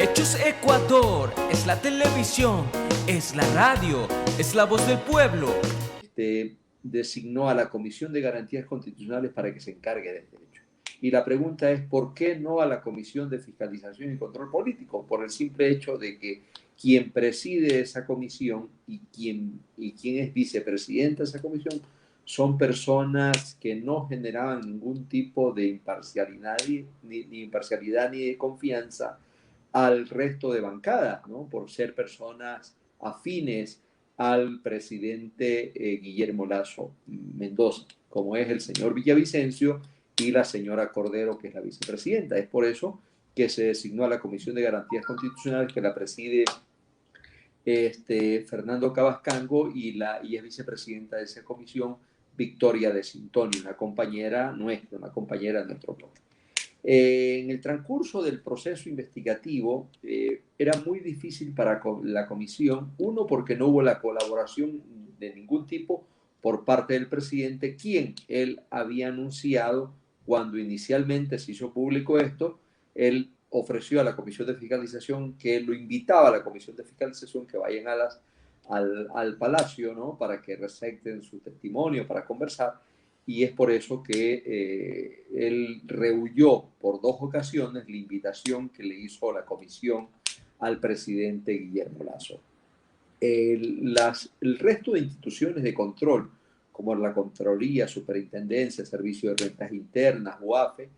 Hechos Ecuador, es la televisión, es la radio, es la voz del pueblo. Designó a la Comisión de Garantías Constitucionales para que se encargue de este hecho. Y la pregunta es, ¿por qué no a la Comisión de Fiscalización y Control Político? Por el simple hecho de que quien preside esa comisión y quien es vicepresidenta de esa comisión son personas que no generaban ningún tipo de imparcialidad ni de confianza al resto de bancadas, ¿no? Por ser personas afines al presidente Guillermo Lasso Mendoza, como es el señor Villavicencio y la señora Cordero, que es la vicepresidenta. Es por eso que se designó a la Comisión de Garantías Constitucionales, que la preside Fernando Cabascango, y es vicepresidenta de esa comisión Victoria de Sintoni, una compañera nuestra, una compañera de nuestro bloque. En el transcurso del proceso investigativo era muy difícil para la comisión, uno, porque no hubo la colaboración de ningún tipo por parte del presidente, quien él había anunciado cuando inicialmente se hizo público esto. Él ofreció a la Comisión de Fiscalización, que lo invitaba a la Comisión de Fiscalización que vayan al Palacio, ¿no? Para que recepten su testimonio, para conversar, y es por eso que él rehuyó por 2 ocasiones la invitación que le hizo la comisión al presidente Guillermo Lasso. El resto de instituciones de control, como la Contraloría, Superintendencia, Servicio de Rentas Internas, UAFE,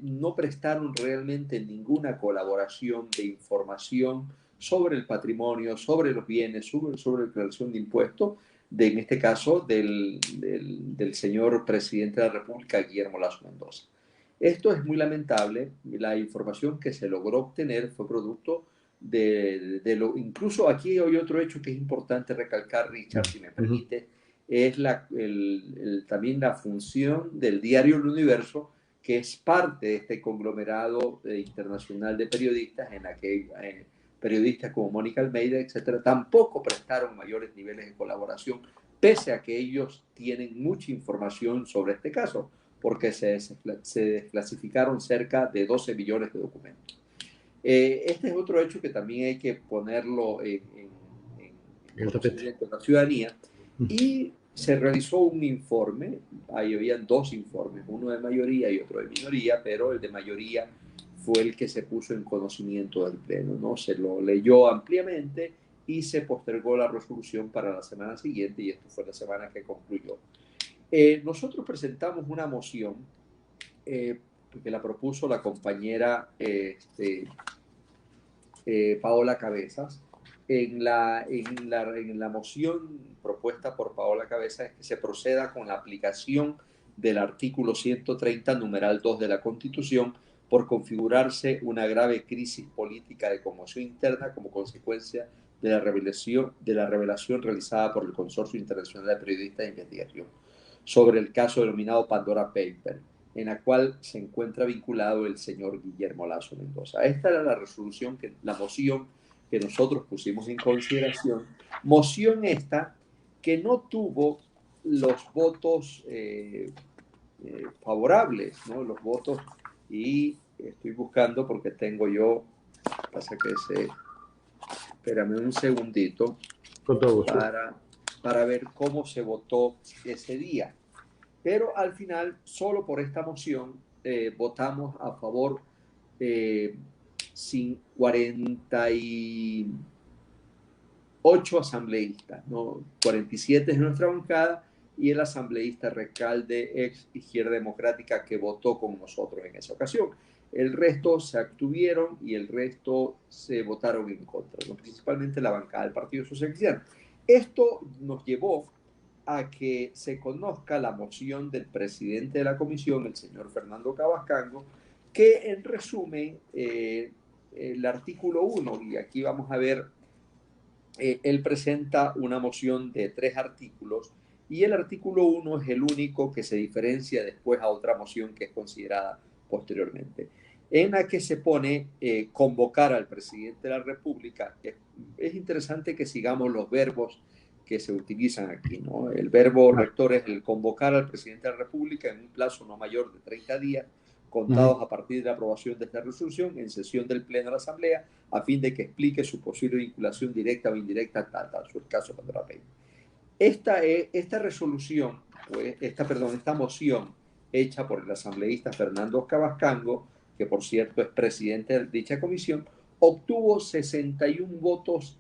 no prestaron realmente ninguna colaboración de información sobre el patrimonio, sobre los bienes, sobre la declaración de impuestos, en este caso del señor presidente de la República, Guillermo Lasso Mendoza. Esto es muy lamentable. La información que se logró obtener fue producto incluso aquí hay otro hecho que es importante recalcar, Richard, si me permite, es también la función del diario El Universo, que es parte de este conglomerado internacional de periodistas, en la que periodistas como Mónica Almeida, etcétera, tampoco prestaron mayores niveles de colaboración, pese a que ellos tienen mucha información sobre este caso, porque se desclasificaron cerca de 12 millones de documentos. Este es otro hecho que también hay que ponerlo en conocimiento de la ciudadanía. Y se realizó un informe, ahí habían 2 informes, uno de mayoría y otro de minoría, pero el de mayoría fue el que se puso en conocimiento del Pleno, ¿no? Se lo leyó ampliamente y se postergó la resolución para la semana siguiente, y esto fue la semana que concluyó. Nosotros presentamos una moción que la propuso la compañera Paola Cabezas. En la moción propuesta por Paola Cabezas es que se proceda con la aplicación del artículo 130, numeral 2 de la Constitución, por configurarse una grave crisis política de conmoción interna como consecuencia de la revelación realizada por el Consorcio Internacional de Periodistas de Investigación sobre el caso denominado Pandora Paper, en la cual se encuentra vinculado el señor Guillermo Lasso Mendoza. Esta era la moción que nosotros pusimos en consideración, moción esta que no tuvo los votos favorables, ¿no? Los votos, y estoy buscando porque tengo yo, pasa que espérame un segundito, con todo gusto, para ver cómo se votó ese día. Pero al final, solo por esta moción, votamos a favor sin 48 asambleístas, ¿no? 47 es nuestra bancada y el asambleísta Recalde, ex Izquierda Democrática, que votó con nosotros en esa ocasión. El resto se abstuvieron y el resto se votaron en contra, ¿no? Principalmente la bancada del Partido Social Cristiano. Esto nos llevó a que se conozca la moción del presidente de la comisión, el señor Fernando Cabascango, que en resumen, el artículo 1, y aquí vamos a ver, él presenta una moción de 3 artículos, y el artículo 1 es el único que se diferencia después a otra moción que es considerada posteriormente, en la que se pone convocar al presidente de la República. Es interesante que sigamos los verbos que se utilizan aquí, ¿no? El verbo rector es el convocar al presidente de la República en un plazo no mayor de 30 días contados a partir de la aprobación de esta resolución en sesión del Pleno de la Asamblea, a fin de que explique su posible vinculación directa o indirecta tal, su caso Pandora Peña. Esta resolución, pues, esta moción hecha por el asambleísta Fernando Cabascango, que por cierto es presidente de dicha comisión, obtuvo 61 votos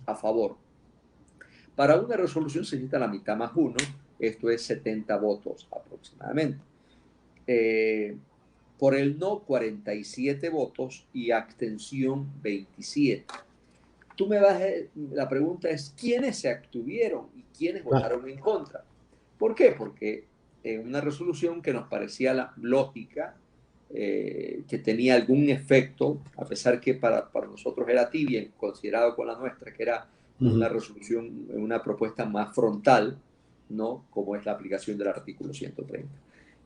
a favor. Para una resolución se necesita la mitad más uno, esto es 70 votos aproximadamente. Por el no, 47 votos y abstención 27. La pregunta es, ¿quiénes se abstuvieron y quiénes votaron en contra? ¿Por qué? Porque en una resolución que nos parecía lógica, que tenía algún efecto, a pesar que para nosotros era tibia, considerado con la nuestra, que era una resolución, una propuesta más frontal, ¿no? Como es la aplicación del artículo 130.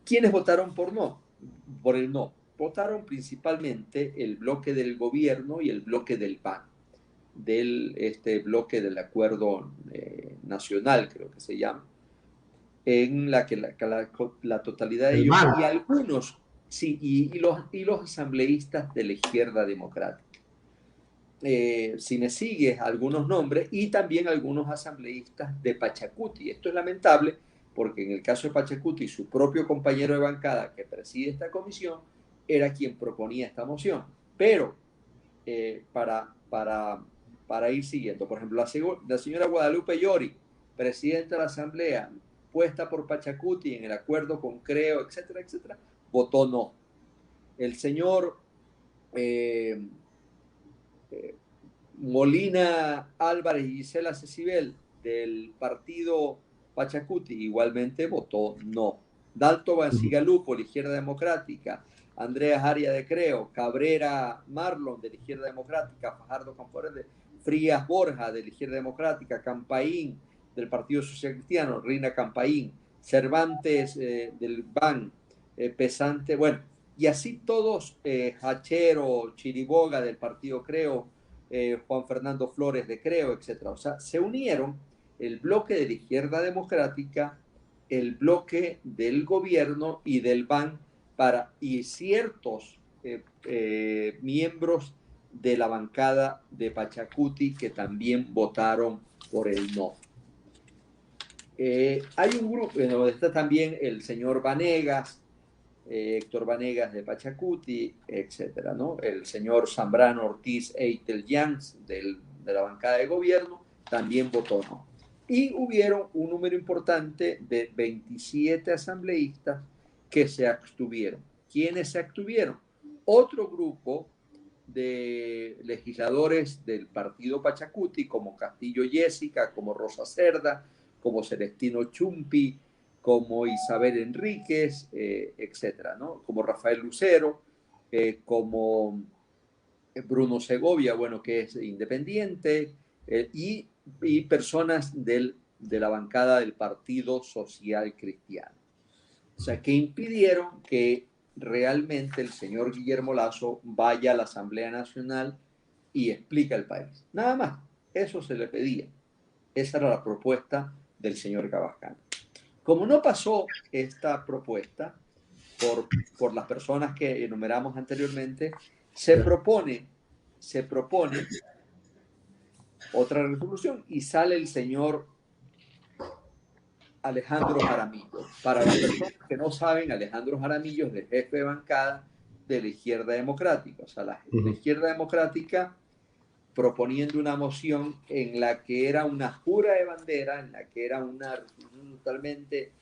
¿Quiénes votaron por el no? Votaron principalmente el bloque del gobierno y el bloque del PAN, este bloque del acuerdo nacional, creo que se llama, en la que la totalidad de ellos y algunos, sí, y los asambleístas de la izquierda democrática. Si me sigues, algunos nombres y también algunos asambleístas de Pachacuti. Esto es lamentable porque en el caso de Pachacuti, su propio compañero de bancada que preside esta comisión era quien proponía esta moción. Pero para ir siguiendo, por ejemplo, la señora Guadalupe Llori, presidenta de la Asamblea, puesta por Pachacuti en el acuerdo con Creo, etcétera, etcétera, votó no. El señor Molina Álvarez y Gisela Cecibel del partido Pachacuti igualmente votó no. Dalto Bancigalú por la Izquierda Democrática, Andrea Aria de Creo, Cabrera Marlon de la Izquierda Democrática, Fajardo Campoverde, Frías Borja de la Izquierda Democrática, Campaín del Partido Social Cristiano, Reina Campaín, Cervantes del BAN, Pesante, bueno, y así todos, Hachero, Chiriboga del Partido Creo, Juan Fernando Flores de Creo, etc. O sea, se unieron el bloque de la Izquierda Democrática, el bloque del gobierno y del BAN y ciertos miembros de la bancada de Pachacuti que también votaron por el no. Hay un grupo, donde está también el señor Vanegas, Héctor Vanegas de Pachacuti, etcétera, ¿no? El señor Zambrano Ortiz Eitel Jans de la bancada de gobierno también votó no. Y hubieron un número importante de 27 asambleístas que se abstuvieron. ¿Quiénes se abstuvieron? Otro grupo de legisladores del partido Pachacuti, como Castillo Jessica, como Rosa Cerda, como Celestino Chumpi, como Isabel Enríquez, etcétera, ¿no? Como Rafael Lucero, como Bruno Segovia, bueno, que es independiente, y personas de la bancada del Partido Social Cristiano. O sea, que impidieron que realmente el señor Guillermo Lasso vaya a la Asamblea Nacional y explique al país. Nada más, eso se le pedía. Esa era la propuesta del señor Cabascango. Como no pasó esta propuesta por las personas que enumeramos anteriormente, se propone otra resolución y sale el señor Alejandro Jaramillo. Para las personas que no saben, Alejandro Jaramillo es el jefe de bancada de la Izquierda Democrática. O sea, la Izquierda Democrática proponiendo una moción en la que era una jura de bandera, en la que era una resolución totalmente,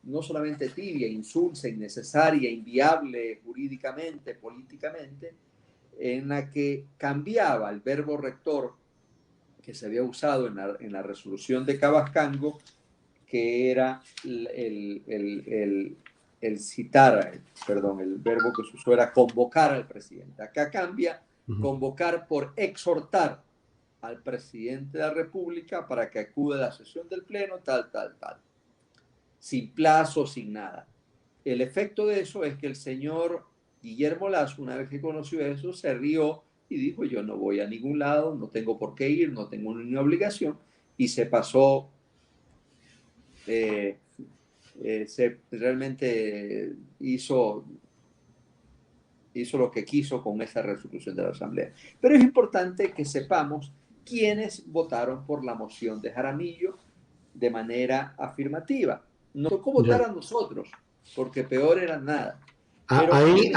no solamente tibia, insulsa, innecesaria, inviable jurídicamente, políticamente, en la que cambiaba el verbo rector que se había usado en la resolución de Cabascango, que era el citar, perdón, el verbo que se usó era convocar al presidente. Acá cambia convocar por exhortar al presidente de la República para que acude a la sesión del Pleno, tal, sin plazo, sin nada. El efecto de eso es que el señor Guillermo Lasso, una vez que conoció eso, se rió y dijo, yo no voy a ningún lado, no tengo por qué ir, no tengo ninguna obligación, y se pasó, realmente hizo hizo lo que quiso con esa resolución de la Asamblea. Pero es importante que sepamos quiénes votaron por la moción de Jaramillo de manera afirmativa. Nos tocó votar a nosotros, porque peor era nada. Pero ahí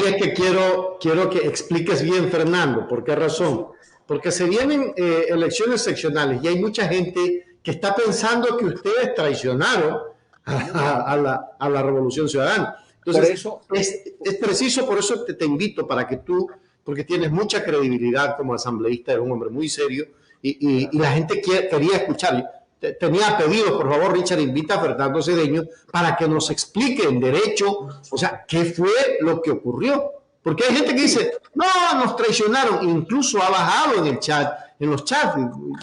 es que quiero que expliques bien, Fernando, ¿por qué razón? Porque se vienen elecciones seccionales y hay mucha gente que está pensando que ustedes traicionaron a la Revolución Ciudadana. Entonces, por eso, es preciso, por eso te invito para que tú, porque tienes mucha credibilidad como asambleísta, eres un hombre muy serio y la gente quería escuchar. Tenía pedido, por favor, Richard, invita a Fernando Cedeño para que nos explique en derecho, o sea, qué fue lo que ocurrió. Porque hay gente que dice, no, nos traicionaron, incluso ha bajado en el chat, en los chats,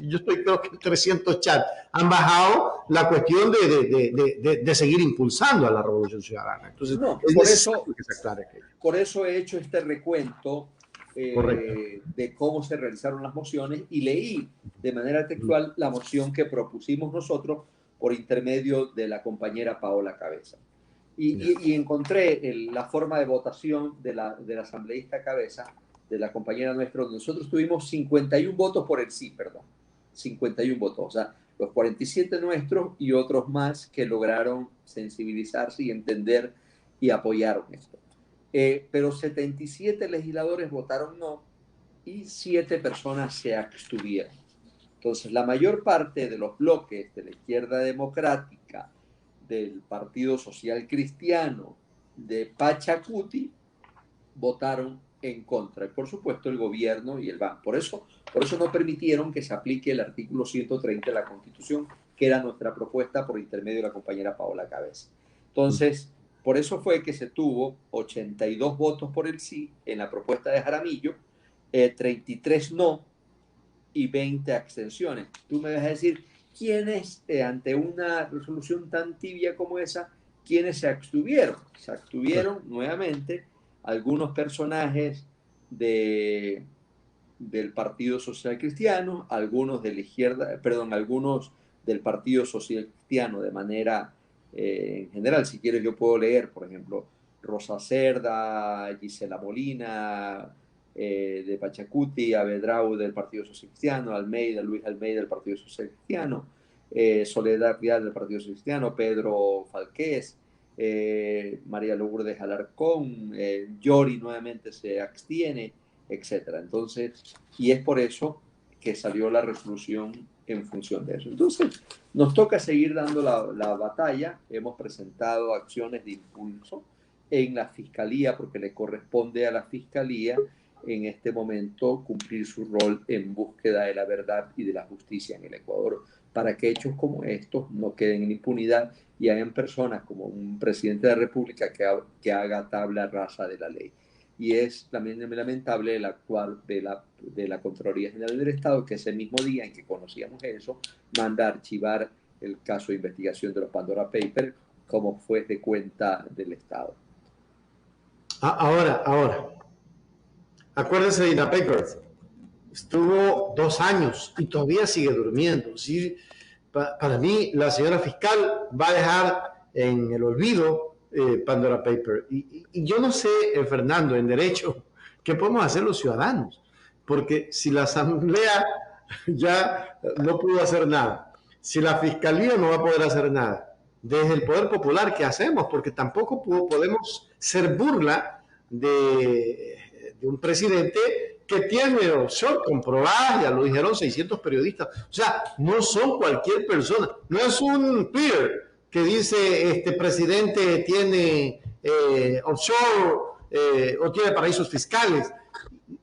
yo estoy creo que en 300 chats, han bajado la cuestión de seguir impulsando a la Revolución Ciudadana. Entonces, no, es necesario que se aclare aquello. Por eso he hecho este recuento de cómo se realizaron las mociones y leí de manera textual la moción que propusimos nosotros por intermedio de la compañera Paola Cabeza. Y encontré la forma de votación de la asambleísta Cabeza, de la compañera nuestra. Nosotros tuvimos 51 votos por el sí, 51 votos, o sea, los 47 nuestros y otros más que lograron sensibilizarse y entender y apoyaron esto. Pero 77 legisladores votaron no y 7 personas se abstuvieron. Entonces, la mayor parte de los bloques de la izquierda democrática, del Partido Social Cristiano, de Pachacuti, votaron en contra. Y por supuesto, el gobierno y el BAN. Por eso no permitieron que se aplique el artículo 130 de la Constitución, que era nuestra propuesta por intermedio de la compañera Paola Cabeza. Entonces, por eso fue que se tuvo 82 votos por el sí en la propuesta de Jaramillo, 33 no y 20 abstenciones. Tú me vas a decir, ¿quiénes, ante una resolución tan tibia como esa, quiénes se abstuvieron? Se abstuvieron nuevamente algunos personajes del Partido Social Cristiano, algunos de la izquierda, algunos del Partido Social Cristiano de manera en general. Si quieres yo puedo leer, por ejemplo, Rosa Cerda, Gisela Molina, de Pachacuti, Abedrau del Partido Social Cristiano, Almeida, Luis Almeida del Partido Social Cristiano, Soledad Rial del Partido Social Cristiano, Pedro Falqués, María Lourdes Alarcón, Yori nuevamente se abstiene, etc. Entonces, y es por eso que salió la resolución en función de eso. Entonces, nos toca seguir dando la batalla. Hemos presentado acciones de impulso en la Fiscalía, porque le corresponde a la Fiscalía en este momento cumplir su rol en búsqueda de la verdad y de la justicia en el Ecuador, para que hechos como estos no queden en impunidad y hayan personas como un presidente de la República que haga tabla rasa de la ley. Y es también lamentable el actuar de la Contraloría General del Estado, que ese mismo día en que conocíamos eso, manda a archivar el caso de investigación de los Pandora Papers como juez de cuenta del Estado. Ahora, acuérdense de Ina Papers. Estuvo 2 años y todavía sigue durmiendo. ¿Sí? Para mí, la señora fiscal va a dejar en el olvido Pandora Paper. Y yo no sé, Fernando, en derecho, ¿qué podemos hacer los ciudadanos? Porque si la Asamblea ya no pudo hacer nada, si la Fiscalía no va a poder hacer nada, desde el Poder Popular, ¿qué hacemos? Porque tampoco podemos ser burla de un presidente que tiene offshore comprobadas, ya lo dijeron 600 periodistas. O sea, no son cualquier persona. No es un Twitter que dice, este presidente tiene offshore o tiene paraísos fiscales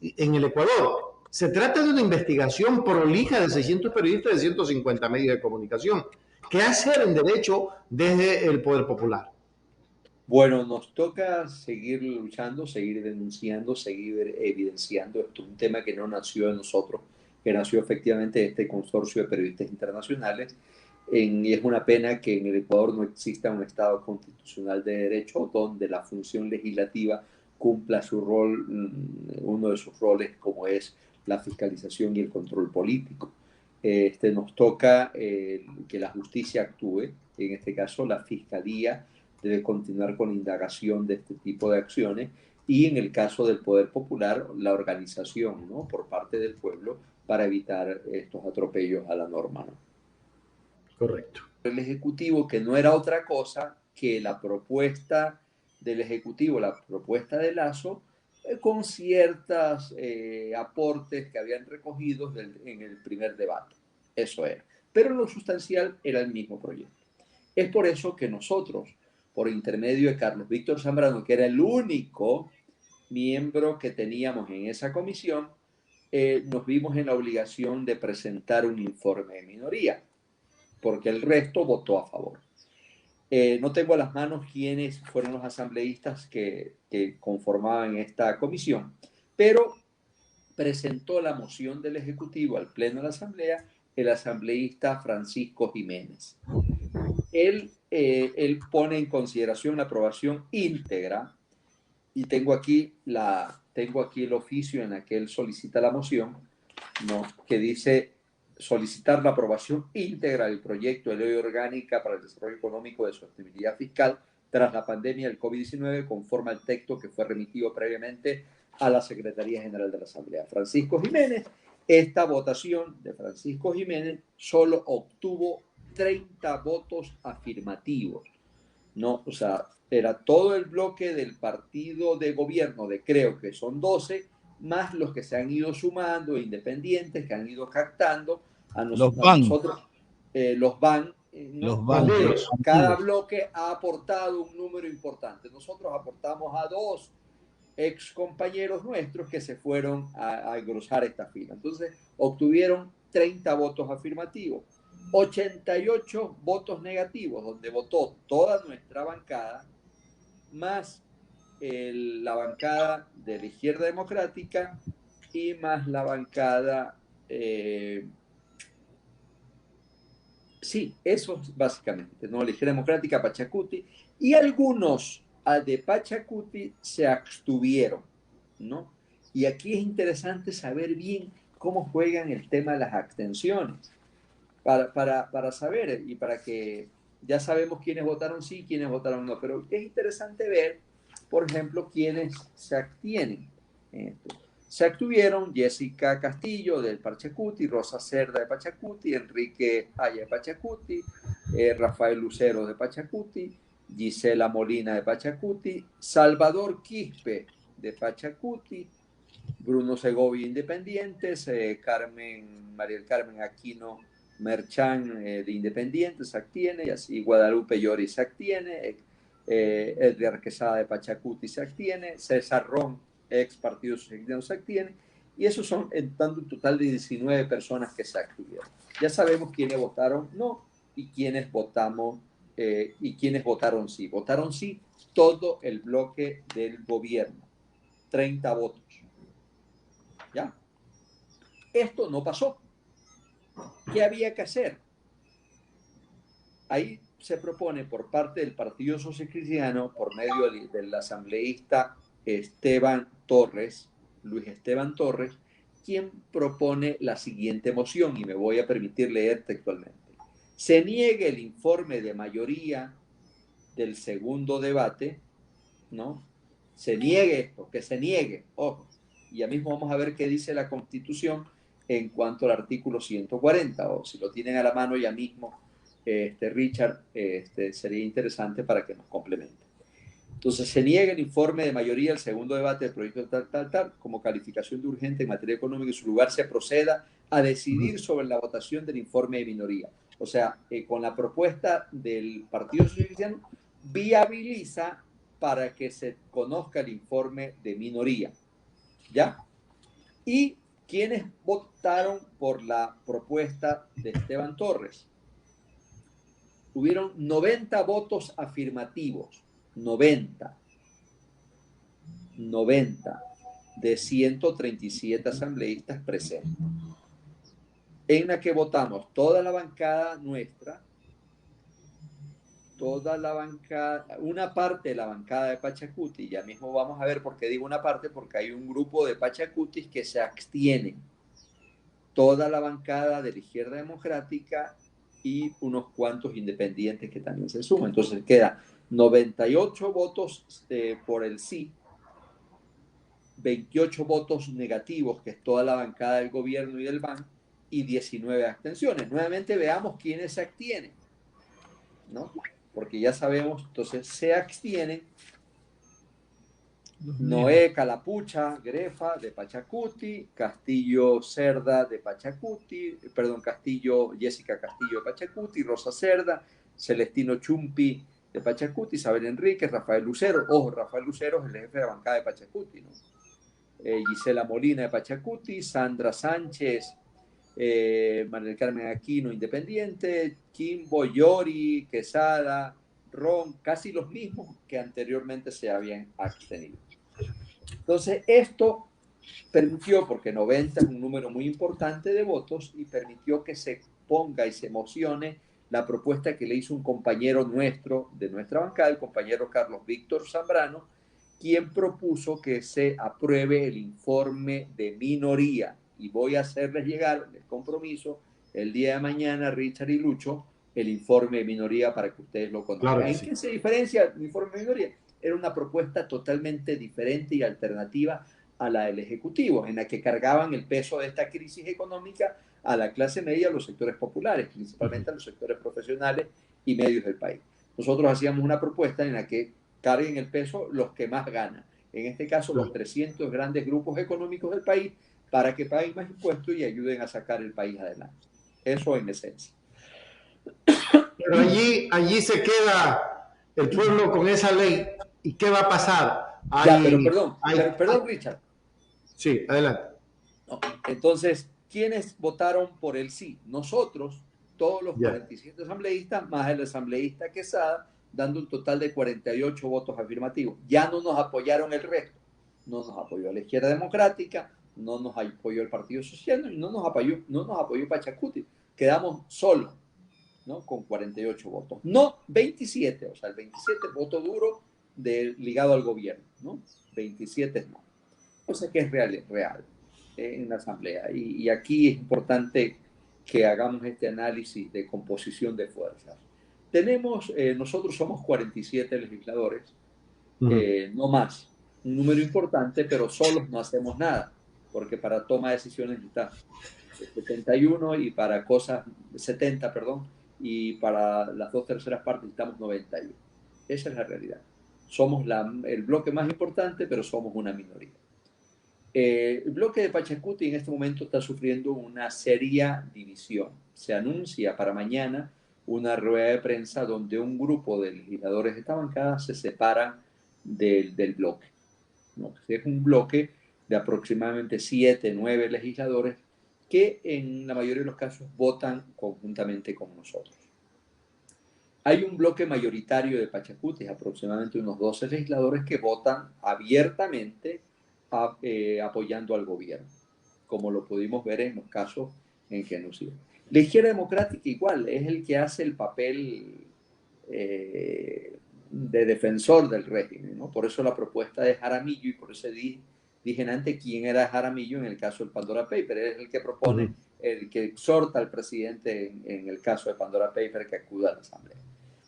en el Ecuador. Se trata de una investigación prolija de 600 periodistas de 150 medios de comunicación. ¿Qué hacer en derecho desde el Poder Popular? Bueno, nos toca seguir luchando, seguir denunciando, seguir evidenciando. Esto es un tema que no nació de nosotros, que nació efectivamente de este consorcio de periodistas internacionales. Y es una pena que en el Ecuador no exista un Estado constitucional de derecho donde la función legislativa cumpla su rol, uno de sus roles, como es la fiscalización y el control político. Nos toca que la justicia actúe, en este caso la Fiscalía debe continuar con la indagación de este tipo de acciones y en el caso del Poder Popular, la organización, ¿no?, por parte del pueblo para evitar estos atropellos a la norma, ¿no? Correcto. El Ejecutivo, que no era otra cosa que la propuesta del Ejecutivo, la propuesta de Lazo, con ciertos aportes que habían recogido en el primer debate. Eso era. Pero lo sustancial era el mismo proyecto. Es por eso que nosotros, por intermedio de Carlos Víctor Zambrano, que era el único miembro que teníamos en esa comisión, nos vimos en la obligación de presentar un informe de minoría, porque el resto votó a favor. No tengo a las manos quiénes fueron los asambleístas que conformaban esta comisión, pero presentó la moción del Ejecutivo al Pleno de la Asamblea el asambleísta Francisco Jiménez. Él pone en consideración la aprobación íntegra, y tengo aquí el oficio en el que él solicita la moción, ¿no?, que dice solicitar la aprobación íntegra del proyecto de ley orgánica para el desarrollo económico de sostenibilidad fiscal tras la pandemia del COVID-19, conforme al texto que fue remitido previamente a la Secretaría General de la Asamblea. Francisco Jiménez, esta votación de Francisco Jiménez solo obtuvo 30 votos afirmativos, ¿no? O sea, era todo el bloque del partido de gobierno, de creo que son 12, más los que se han ido sumando, independientes, que han ido captando a nosotros, los van, ¿no? Los bandos. Cada bloque ha aportado un número importante. Nosotros aportamos a 2 ex compañeros nuestros que se fueron a engrosar esta fila. Entonces, obtuvieron 30 votos afirmativos, 88 votos negativos, donde votó toda nuestra bancada, más la bancada de la Izquierda Democrática y más la bancada... sí, eso básicamente, ¿no? La Izquierda Democrática, Pachacuti, y algunos de Pachacuti se abstuvieron, ¿no? Y aquí es interesante saber bien cómo juegan el tema de las abstenciones, para saber y para que ya sabemos quiénes votaron sí, quiénes votaron no, pero es interesante ver, por ejemplo, quiénes se abstienen. Se abstuvieron Jessica Castillo del Pachacuti, Rosa Cerda de Pachacuti, Enrique Haya de Pachacuti, Rafael Lucero de Pachacuti, Gisela Molina de Pachacuti, Salvador Quispe de Pachacuti, Bruno Segovia Independientes, María del Carmen Aquino Merchán de Independientes se abstiene, y así Guadalupe Llori se abstiene, Edgar Quesada de Pachacuti se abstiene, César Ron, ex Partido Socialista, se abstiene, y esos son en tanto un total de 19 personas que se abstuvieron. Ya sabemos quiénes votaron no y quiénes votamos y quiénes votaron sí. Votaron sí todo el bloque del gobierno, 30 votos. ¿Ya? Esto no pasó. ¿Qué había que hacer? Ahí se propone por parte del Partido Social Cristiano, por medio del asambleísta Esteban Torres, Luis Esteban Torres, quien propone la siguiente moción, y me voy a permitir leer textualmente. Se niegue el informe de mayoría del segundo debate, ¿no? Se niegue esto, que se niegue, ojo. Y ya mismo vamos a ver qué dice la Constitución en cuanto al artículo 140, o si lo tienen a la mano ya mismo, Richard, sería interesante para que nos complemente. Entonces, se niega el informe de mayoría del segundo debate del proyecto tal, como calificación de urgente en materia económica, y en su lugar se proceda a decidir sobre la votación del informe de minoría. O sea, con la propuesta del Partido Social Cristiano, viabiliza para que se conozca el informe de minoría. ¿Ya? ¿Y quiénes votaron por la propuesta de Esteban Torres? Tuvieron 90 votos afirmativos, 90 de 137 asambleístas presentes, en la que votamos toda la bancada nuestra, toda la bancada, una parte de la bancada de Pachacuti, ya mismo vamos a ver por qué digo una parte, porque hay un grupo de Pachacutis que se abstienen, toda la bancada de la Izquierda Democrática y unos cuantos independientes que también se suman. Entonces queda 98 votos por el sí, 28 votos negativos, que es toda la bancada del gobierno y del BAN, y 19 abstenciones. Nuevamente veamos quiénes se abstienen, ¿no? Porque ya sabemos, entonces se abstienen Noé Calapucha Grefa de Pachacuti, Castillo Cerda de Pachacuti, perdón, Jessica Castillo de Pachacuti, Rosa Cerda, Celestino Chumpi de Pachacuti, Isabel Enríquez, Rafael Lucero, ojo, Rafael Lucero es el jefe de bancada de Pachacuti, ¿no? Gisela Molina de Pachacuti, Sandra Sánchez, María del Carmen Aquino, Independiente, Kimbo, Yori, Quesada, Ron, casi los mismos que anteriormente se habían abstenido. Entonces, esto permitió, porque 90 es un número muy importante de votos, y permitió que se ponga y se emocione la propuesta que le hizo un compañero nuestro, de nuestra bancada, el compañero Carlos Víctor Zambrano, quien propuso que se apruebe el informe de minoría. Y voy a hacerles llegar el compromiso el día de mañana, Richard y Lucho, el informe de minoría para que ustedes lo conozcan. Claro que ¿En sí. qué se diferencia el informe de minoría? Era una propuesta totalmente diferente y alternativa a la del Ejecutivo, en la que cargaban el peso de esta crisis económica a la clase media, a los sectores populares, principalmente a los sectores profesionales y medios del país. Nosotros hacíamos una propuesta en la que carguen el peso los que más ganan, en este caso los 300 grandes grupos económicos del país, para que paguen más impuestos y ayuden a sacar el país adelante. Eso en esencia. Pero allí se queda el pueblo con esa ley. ¿Y qué va a pasar? Ya, pero perdón, Richard. Sí, adelante. No. Entonces, ¿quiénes votaron por el sí? Nosotros, todos los 47 asambleístas, más el asambleísta Quesada, dando un total de 48 votos afirmativos. Ya no nos apoyaron el resto. No nos apoyó la Izquierda Democrática, no nos apoyó el Partido Social y no nos apoyó Pachacuti. Quedamos solos, ¿no? Con 48 votos. No 27, o sea, el 27 voto duro ligado al gobierno, ¿no? 27 no. O sea que es real en la Asamblea. Y aquí es importante que hagamos este análisis de composición de fuerzas. Nosotros somos 47 legisladores, no más, un número importante, pero solos no hacemos nada, porque para toma de decisiones está 71 y para cosas, 70, perdón, y para las 2/3 partes estamos 91. Esa es la realidad. Somos el bloque más importante, pero somos una minoría. El bloque de Pachacuti en este momento está sufriendo una seria división. Se anuncia para mañana una rueda de prensa donde un grupo de legisladores de esta bancada se separan del bloque, ¿no? Es un bloque de aproximadamente 7, 9 legisladores que en la mayoría de los casos votan conjuntamente con nosotros. Hay un bloque mayoritario de Pachacuti, aproximadamente unos 12 legisladores que votan abiertamente apoyando al gobierno, como lo pudimos ver en los casos en que nos sirve. La Izquierda Democrática igual, es el que hace el papel de defensor del régimen, ¿no? Por eso la propuesta de Jaramillo, y por eso dije antes quién era Jaramillo en el caso del Pandora Paper, es el que propone, el que exhorta al presidente en el caso de Pandora Paper que acuda a la Asamblea.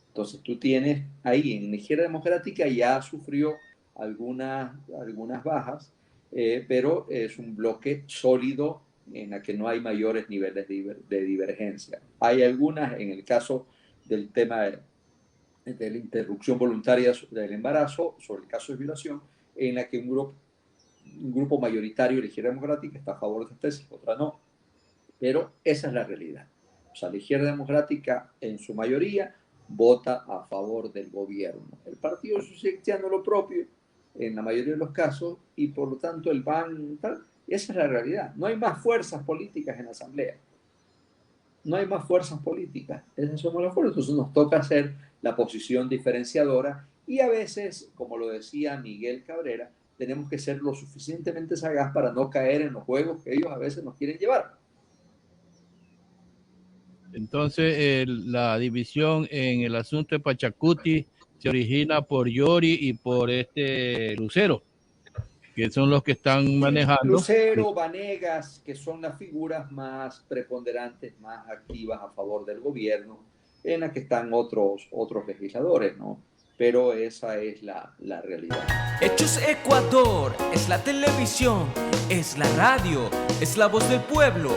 Entonces tú tienes ahí, en la Izquierda Democrática ya sufrió algunas bajas, pero es un bloque sólido en la que no hay mayores niveles de divergencia. Hay algunas, en el caso del tema de la interrupción voluntaria del embarazo, sobre el caso de violación, en la que un grupo mayoritario de la Izquierda Democrática está a favor de esta tesis, otra no. Pero esa es la realidad. O sea, la Izquierda Democrática en su mayoría vota a favor del gobierno. El Partido Social Cristiano lo propio en la mayoría de los casos, y por lo tanto el PAN, tal. Esa es la realidad. No hay más fuerzas políticas en la Asamblea. No hay más fuerzas políticas. Esas somos las fuerzas. Entonces nos toca hacer la posición diferenciadora, y a veces, como lo decía Miguel Cabrera, tenemos que ser lo suficientemente sagaz para no caer en los juegos que ellos a veces nos quieren llevar. Entonces, la división en el asunto de Pachacuti se origina por Yori y por Lucero, que son los que están manejando. Lucero, Vanegas, que son las figuras más preponderantes, más activas a favor del gobierno, en las que están otros legisladores, ¿no? pero esa es la realidad. Hechos Ecuador es la televisión, es la radio, es la voz del pueblo.